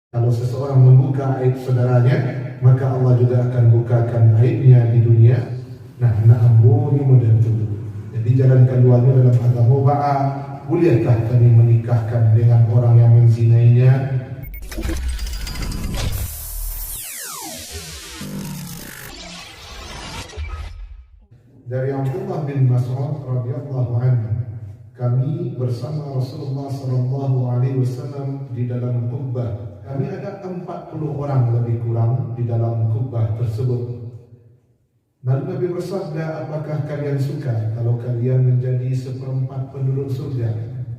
Kalau seseorang membuka aib saudaranya, maka Allah juga akan bukakan aibnya di dunia. Nah, na'amuni mudantu. Jadi jalan keluarnya dalam agama ba'a, bolehkah kami menikahkan dengan orang yang menzinainya? Dari Abdullah bin Mas'ud radhiyallahu anhu, kami bersama Rasulullah sallallahu alaihi wasallam di dalam kubbah. Kami ada 40 orang lebih kurang di dalam kubbah tersebut. Lalu Nabi bersabda, apakah kalian suka kalau kalian menjadi seperempat penduduk surga?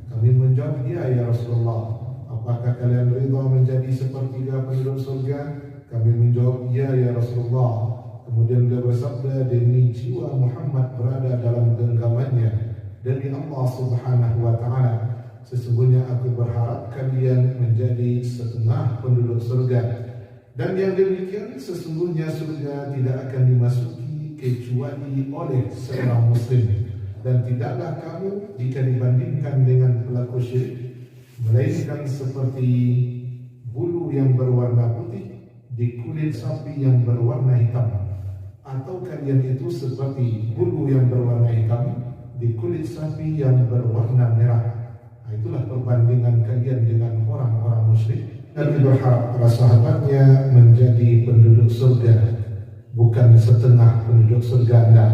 Kami menjawab, ya Rasulullah. Apakah kalian ridha menjadi sepertiga penduduk surga? Kami menjawab, ya Rasulullah. Kemudian beliau bersabda, demi jiwa Muhammad berada dalam genggamannya, demi Allah subhanahu wa ta'ala, sesungguhnya aku berharap kalian menjadi setengah penduduk surga. Dan yang demikian sesungguhnya surga tidak akan dimasuki kecuali oleh seorang muslim. Dan tidaklah kamu jika dibandingkan dengan pelaku syirik, melainkan seperti bulu yang berwarna putih di kulit sapi yang berwarna hitam, atau kalian itu seperti bulu yang berwarna hitam di kulit sapi yang berwarna merah. Nah, itulah perbandingan kalian dengan orang-orang musyrik. Nabi berharap para sahabatnya menjadi penduduk surga, bukan setengah penduduk surga, anda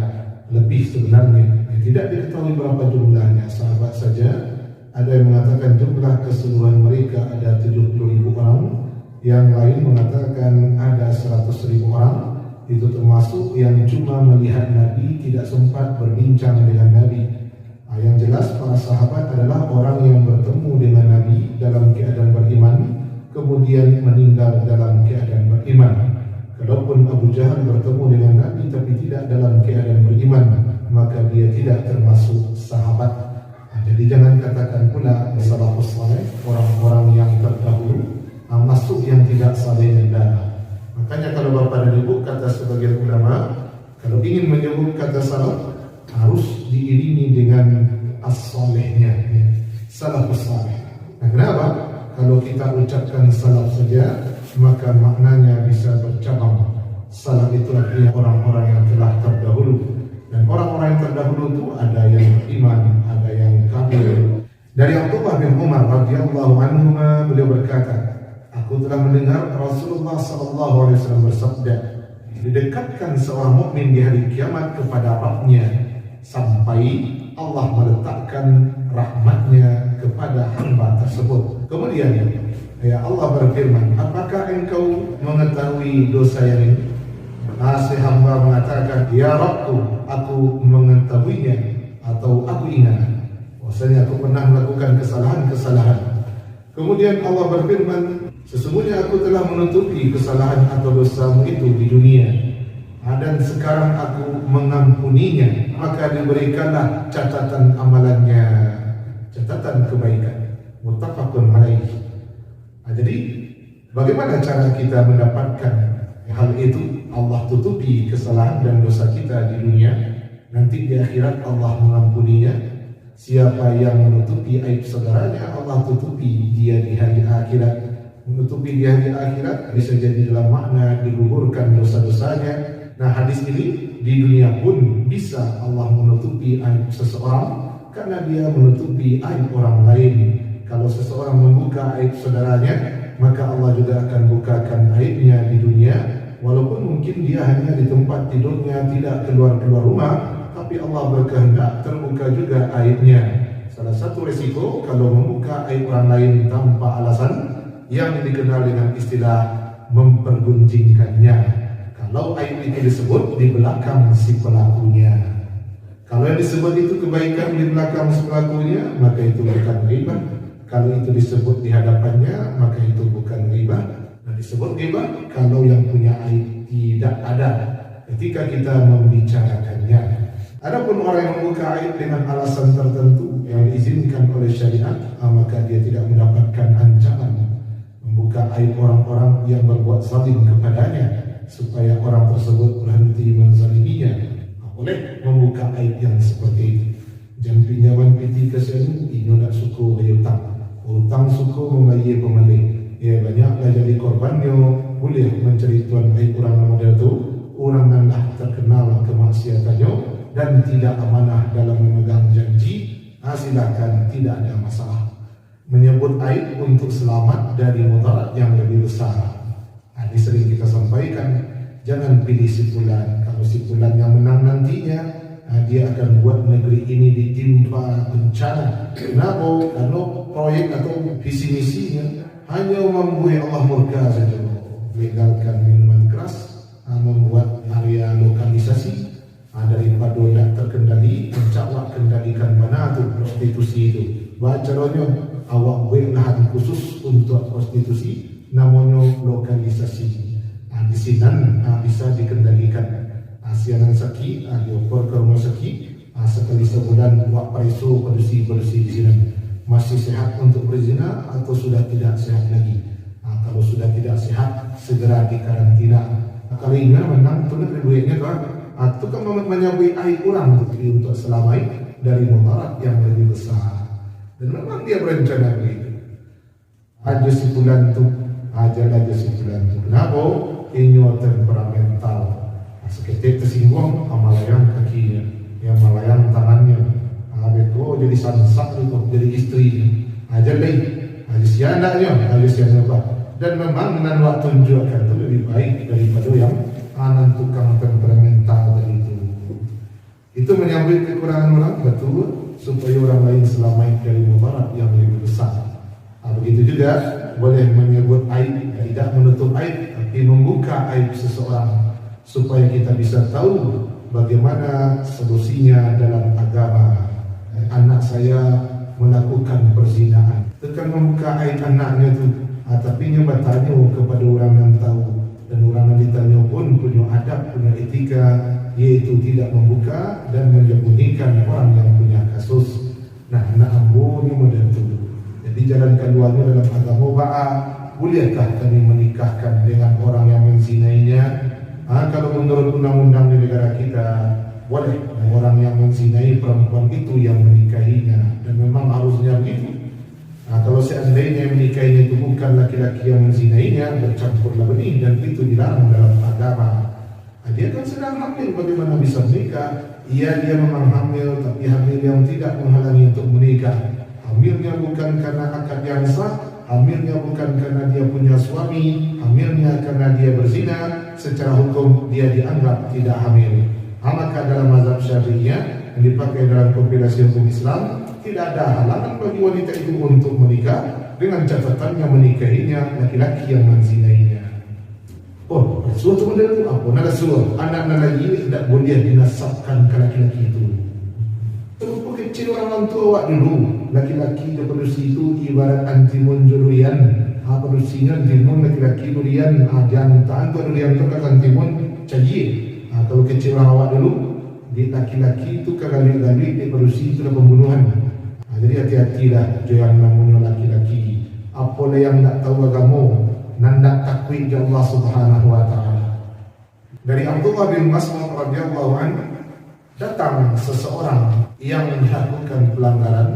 lebih sebenarnya. Tidak diketahui berapa jumlahnya, sahabat saja. Ada yang mengatakan jumlah keseluruhan mereka ada 70.000 orang, yang lain mengatakan ada 100.000 orang. Itu termasuk yang cuma melihat Nabi, tidak sempat berbincang dengan Nabi. Yang jelas para sahabat adalah orang yang bertemu dengan Nabi dalam keadaan beriman, kemudian meninggal dalam keadaan beriman. Kalaupun Abu Jahal bertemu dengan Nabi tapi tidak dalam keadaan beriman, maka dia tidak termasuk sahabat. Jadi jangan katakan pula salafus saleh, orang-orang yang terdahulu, masuk yang tidak saleh dan darah. Makanya kalau Bapak dan Ibu, kata sebagian ulama, kalau ingin menyebut kata salaf harus diiringi dengan as-salehnya, ya. Salafus saleh. Nah, kenapa? Kalau kita ucapkan salaf saja, maka maknanya bisa bercabang. Salaf itu artinya orang-orang yang telah terdahulu. Dan orang-orang yang terdahulu itu ada yang beriman, ada yang kafir. Dari Abdullah bin Umar radhiyallahu anhu, beliau berkata, aku telah mendengar Rasulullah sallallahu alaihi wasallam bersabda, didekatkan seorang mukmin di hari kiamat kepada Rabb-nya sampai Allah meletakkan rahmatnya kepada hamba tersebut. Kemudian ya Allah berfirman, apakah engkau mengetahui dosa yang ini? Si hamba mengatakan, ya Rabbku, aku mengetahuinya atau aku ingat bahwasanya aku pernah melakukan kesalahan-kesalahan. Kemudian Allah berfirman, sesungguhnya aku telah menutupi kesalahan atau dosamu itu di dunia, dan sekarang aku mengampuninya. Maka diberikanlah catatan amalannya, catatan kebaikan. Muttafaqun alaih. Jadi bagaimana cara kita mendapatkan hal itu? Allah tutupi kesalahan dan dosa kita di dunia, nanti di akhirat Allah mengampuninya. Siapa yang menutupi aib saudaranya, Allah tutupi dia di hari akhirat. Menutupi di hari akhirat bisa jadi dalam makna digugurkan dosa-dosanya. Nah, hadis ini di dunia pun bisa Allah menutupi aib seseorang karena dia menutupi aib orang lain. Kalau seseorang membuka aib saudaranya, maka Allah juga akan bukakan aibnya di dunia. Walaupun mungkin dia hanya di tempat tidurnya, tidak keluar-keluar rumah, tapi Allah berkehendak terbuka juga aibnya. Salah satu resiko kalau membuka aib orang lain tanpa alasan, yang dikenal dengan istilah mempergunjingkannya. Kalau aib itu disebut di belakang si pelakunya, kalau yang disebut itu kebaikan di belakang si pelakunya, maka itu bukan ghibah. Kalau itu disebut di hadapannya, maka itu bukan ghibah. Nah, disebut ghibah kalau yang punya aib tidak ada ketika kita membicarakannya. Adapun orang yang membuka aib dengan alasan tertentu yang diizinkan oleh syariat, maka dia tidak mendapatkan ancaman membuka aib orang-orang yang berbuat zalim kepadanya, supaya orang tersebut berhenti menzaliminya. Boleh membuka aib yang seperti itu. Jangan pinjaman piti kesenu, ino nak suku bayar utang. Utang suku membayar pemalih. ya banyaklah jadi korbannya, boleh mencari tuan baik orang model itu, orang yang dah terkenal kemaksiatannya dan tidak amanah dalam memegang janji, silakan, tidak ada masalah. Menyebut aib untuk selamat dari mudarat yang lebih besar. Ini sering kita sampaikan, jangan pilih si fulan. Kalau si fulan yang menang nantinya, dia akan buat negeri ini ditimpa bencana. Kenapa? Karena proyek atau visi misinya hanya membuat Allah murka saja. Legalkan minuman keras, membuat area lokalisasi daripada tidak terkendali, mencaplak kendalikan mana tu prostitusi itu. Caranya awak buat lahan khusus untuk prostitusi, namanya lokalisasi. Di sini bisa dikendalikan. Siaran sakit, dioper ke rumah sakit, sekali sebulan buat preso produksi di sini. Masih sehat untuk berzina atau sudah tidak sehat lagi? Kalau sudah tidak sehat, segera dikarantina. Kalau ingin menang, tu nak duitnya kan? Itu kan menyabui aib orang untuk selamat dari mudarat yang lebih besar. Dan memang dia berencana begitu. Aja si bulan tu, aja si bulan tu. Kenapa? Ini temperamental. Seketika tersinggung, melayang kakinya, yang melayang tangannya. Betul jadi sansak itu, jadi istrinya. Aja lagi, aja si anaknya, aja si anak. Dan memang dengan waktu tunjukkan itu lebih baik daripada yang anak tukang temperamental tadi itu. Itu menyambut kekurangan orang, betul, supaya orang lain selamat dari mudarat yang lebih besar. Begitu juga boleh menyebut aib, tidak menutup aib, tapi membuka aib seseorang supaya kita bisa tahu bagaimana solusinya dalam agama. Anak saya melakukan perzinahan, tekan membuka aib anaknya itu, tapi dia bertanya kepada orang yang tahu, dan orang yang ditanya pun punya adab, punya etika, yaitu tidak membuka dan menyembunyikan orang yang punya kasus. Nah, anak ambo ni model itu. Jadi jalan keluarnya dalam agama ba'a, bolehkah kami menikahkan dengan orang yang menzinainya? Kalau menurut undang-undang di negara kita, boleh. Orang yang menzinai perempuan itu yang menikahinya, dan memang harusnya begitu. Kalau seandainya yang menikahinya itu bukan laki-laki yang menzinainya, bercampurlah benih, dan itu dilarang dalam agama. Dia kan sedang hamil, bagaimana bisa menikah? Iya, dia memang hamil, tapi hamil yang tidak menghalangi untuk menikah. Hamilnya bukan karena akad yang sah, hamilnya bukan karena dia punya suami, hamilnya karena dia berzina. Secara hukum dia dianggap tidak hamil. Maka dalam mazhab Syafi'iyah yang dipakai dalam kompilasi hukum Islam, tidak ada halangan bagi wanita itu untuk menikah dengan catatannya menikahinya laki-laki yang menzinainya. Oh, suatu model itu apa? Nada suruh anak-anak lagi tidak boleh dinasabkan ke laki-laki itu. Terlalu kecil orang tua awak dulu. Laki-laki yang produksi itu ibarat antimun durian. Produksinya antimun laki-laki durian. Jantan tu durian tu kan antimun caji. Kalau kecil orang awak dulu, di laki-laki itu kali-kali di produksi itu adalah pembunuhan. Jadi hati-hatilah jangan namanya laki-laki. Apalah yang tak tahu agama, nandak takwid Allah Subhanahu wa taala. Dari Abdullah bin Mas'ud radhiyallahu anhu, datang seseorang yang melakukan pelanggaran,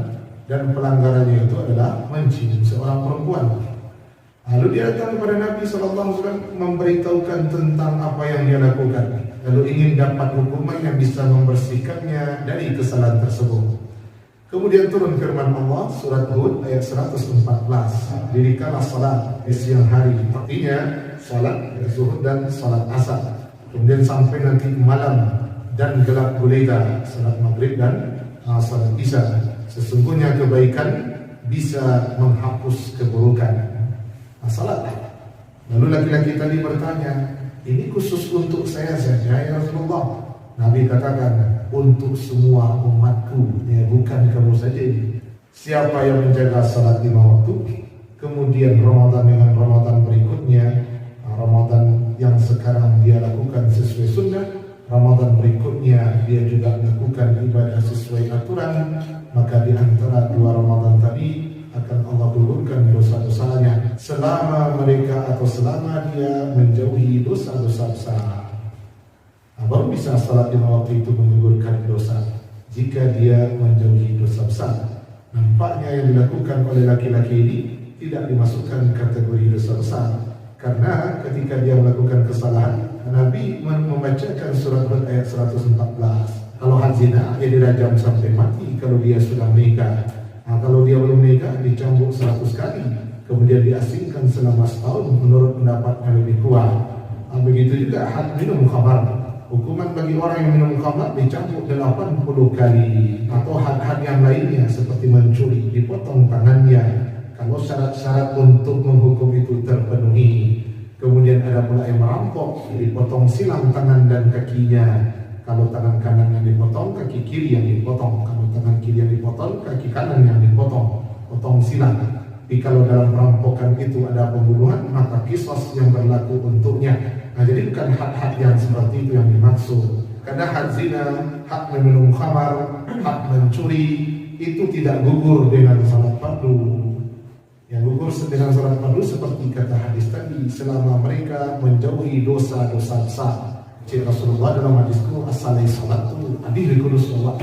dan pelanggarannya itu adalah mencium seorang perempuan. Lalu dia datang kepada Nabi SAW memberitahukan tentang apa yang dia lakukan, lalu ingin dapat hukuman yang bisa membersihkannya dari kesalahan tersebut. Kemudian turun firman Allah surat Hud ayat 114, dirikanlah salat di siang hari, artinya salat zuhur dan salat asar. Kemudian sampai nanti malam dan gelap gulita, salat maghrib dan salat isya. Sesungguhnya kebaikan bisa menghapus keburukan. Salat. Lalu laki-laki tadi bertanya, ini khusus untuk saya saja ya Rasulullah? Nabi katakan, untuk semua umatku, ya, bukan kamu saja. Siapa yang menjaga salat 5 waktu, kemudian Ramadan dengan Ramadan berikutnya, Ramadan yang sekarang dia lakukan sesuai sunnah, Ramadan berikutnya dia juga lakukan ibadah sesuai aturan, maka di antara 2 Ramadan tadi akan Allah gugurkan dosa-dosanya selama mereka atau selama dia menjauhi dosa-dosa besar. Baru bisa salat 5 waktu itu menggugurkan dosa jika dia menjauhi dosa besar. Nampaknya yang dilakukan oleh laki-laki ini tidak dimasukkan kategori dosa besar. Karena ketika dia melakukan kesalahan, Nabi membacakan surat Hud ayat 114. Kalau had zina, dia dirajam sampai mati kalau dia sudah menikah. Kalau dia belum menikah, dicambuk 100 kali, kemudian diasingkan selama setahun menurut pendapat yang lebih kuat. Begitu juga had minum khamar. Hukuman bagi orang yang minum khamar dicambuk 80 kali. Atau had-had yang lainnya seperti mencuri, dipotong tangannya kalau syarat-syarat untuk menghukum itu terpenuhi. Kemudian ada pula yang merampok, dipotong silang tangan dan kakinya. Kalau tangan kanan yang dipotong, kaki kiri yang dipotong. Kalau tangan kiri yang dipotong, kaki kanan yang dipotong. Potong silang. Tapi kalau dalam perampokan itu ada pembunuhan, maka kisos yang berlaku untuknya. Nah, jadi bukan hak-hak yang seperti itu yang dimaksud. Karena hak zina, hak meminum khamar, hak mencuri itu tidak gugur dengan salat fardu. Yang gugur dengan salat fardu seperti kata hadis tadi, selama mereka menjauhi dosa-dosa besar. Cik Rasulullah dalam hadisku, as-salai salatu adil kulus Allah.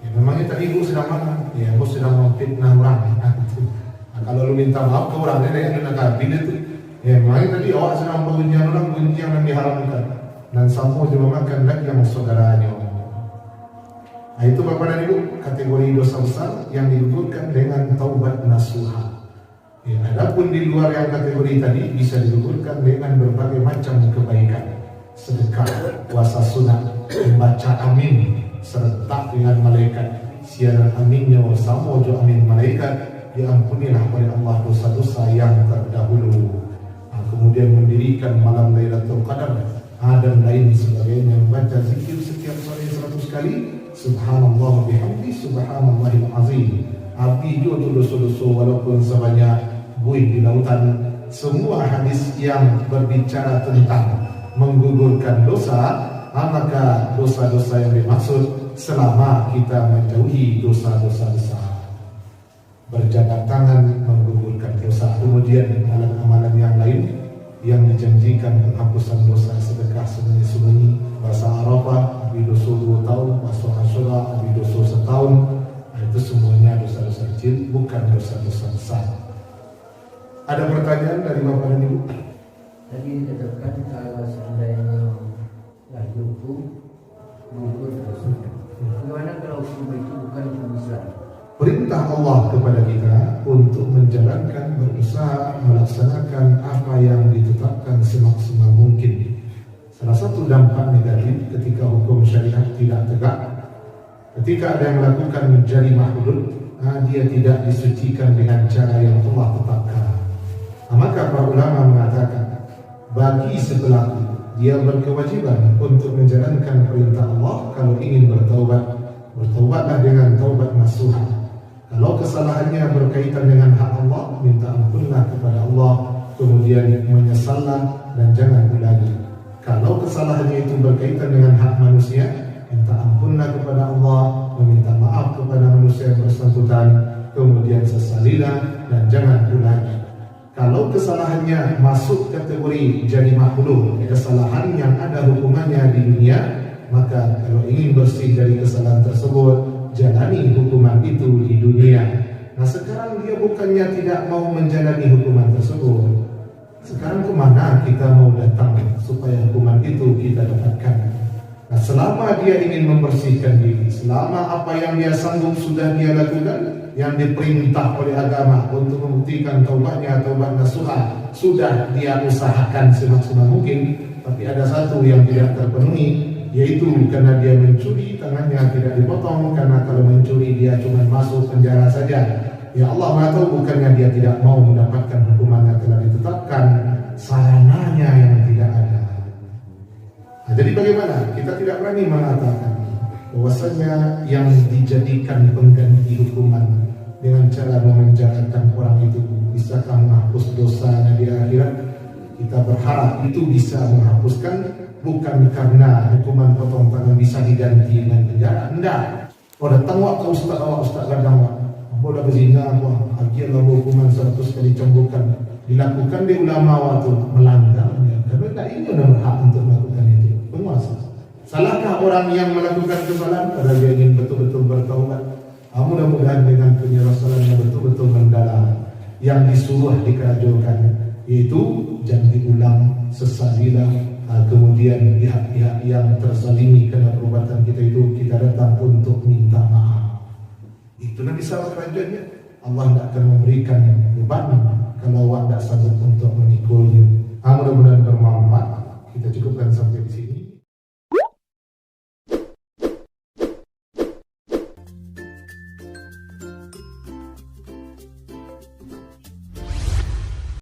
Ya, memangnya tadi ibu sedang mana? Ya, ibu sedang memfitnah orang. Kalau lu minta maaf ke orang yang nak kabin itu, ya memangnya tadi awak sedang pengujian orang, pengujian yang diharamkan. Dan sama juga makan lagi yang saudaranya. Nah, itu Bapak dan Ibu, kategori dosa besar yang digugurkan dengan taubat nasuha. Ya, adapun di luar yang kategori tadi bisa digugurkan dengan berbagai macam kebaikan, sedekah, puasa sunat, membaca amin, serentak dengan malaikat, siaran aminnya sama jo amin malaikat, diampunilah oleh Allah dosa-dosa yang terdahulu. Nah, kemudian mendirikan malam Lailatul Qadar, dan lain sebagainya, membaca zikir setiap sore 100 kali, subhanallah bihamdi subhanallahil azim. Abdi itu dosa-dosa walaupun sebanyak buih di lautan. Semua hadis yang berbicara tentang menggugurkan dosa, maka dosa-dosa yang dimaksud selama kita menjauhi dosa-dosa besar. Berjabat tangan menggugurkan dosa. Kemudian amalan-amalan yang lain yang dijanjikan penghapusan dosa, sedekah sembunyi-sembunyi, puasa Arafah, abi dosa 2 tahun, puasa Asyura, abi dosa setahun. Nah, itu semuanya dosa-dosa kecil, bukan dosa-dosa besar. Ada pertanyaan dari Bapak dan Ibu? Tadi dikatakan kalau seandainya lagi hukum gugur dosa. Bagaimana kalau hukum itu bukan hukum Islam? Perintah Allah kepada kita untuk menjalankan, berusaha melaksanakan apa yang ditetapkan semaksimal mungkin. Salah satu dampak negatif ketika hukum syariat tidak tegak, ketika ada yang melakukan jarimah hudud, dia tidak disucikan dengan cara yang Allah tetapkan. Maka para ulama mengatakan, bagi sepelaku dia berkewajiban untuk menjalankan perintah Allah. Kalau ingin bertaubat, bertaubatlah dengan taubat nasuha. Kalau kesalahannya berkaitan dengan hak Allah, minta ampunlah kepada Allah, kemudian menyesallah dan jangan ulangi. Kalau kesalahannya itu berkaitan dengan hak manusia, minta ampunlah kepada Allah, meminta maaf kepada manusia yang bersangkutan, kemudian sesalilah dan jangan ulangi. Kalau kesalahannya masuk kategori jadi makhluk, kesalahan yang ada hukumannya di dunia, maka kalau ingin bersih dari kesalahan tersebut, jalani hukuman itu di dunia. Nah, sekarang dia bukannya tidak mau menjalani hukuman tersebut. Sekarang kemana kita mau datang supaya hukuman itu kita dapatkan? Nah, selama dia ingin membersihkan diri, selama apa yang dia sanggup sudah dia lakukan, yang diperintah oleh agama untuk membuktikan taubatnya, taubat nasuha, sudah dia usahakan semaksimal mungkin, tapi ada satu yang tidak terpenuhi, yaitu karena dia mencuri, tangannya tidak dipotong, karena kalau mencuri dia cuma masuk penjara saja. Ya Allah Maha tahu, bukannya dia tidak mau mendapatkan hukuman yang telah ditetapkan, sarananya yang tidak ada. Nah, jadi bagaimana? Kita tidak berani mengatakan bahwasanya yang dijadikan pengganti hukuman dengan cara memenjarakan orang itu bisakah menghapus dosanya di akhirat. Kita berharap itu bisa menghapuskan, bukan karena hukuman potong tangan bisa diganti dengan penjara. Tidak. Oh datang wak ke ustaz gadang wak, boleh berzina wak, agianlah hukuman 100 kali cambukan. Dilakukan di ulama waktu melanggarnya, karena tak ingin berhak untuk melakukan itu. Penguasa. Salahkah orang yang melakukan kesalahan padahal dia ingin betul-betul bertaubat? Mudah-mudahan dengan penyelesaian yang betul-betul mendalam, yang disuruh dikerajokan, yaitu jangan diulang, sesalilah. Kemudian pihak-pihak yang terzalimi karena perbuatan kita itu kita datang untuk minta maaf. Itu Nabi SAW kerajaannya. Allah tidak akan memberikan beban kalau awak tidak sanggup untuk memikulnya. Mudah-mudahan bermanfaat. Kita cukupkan sampai di sini.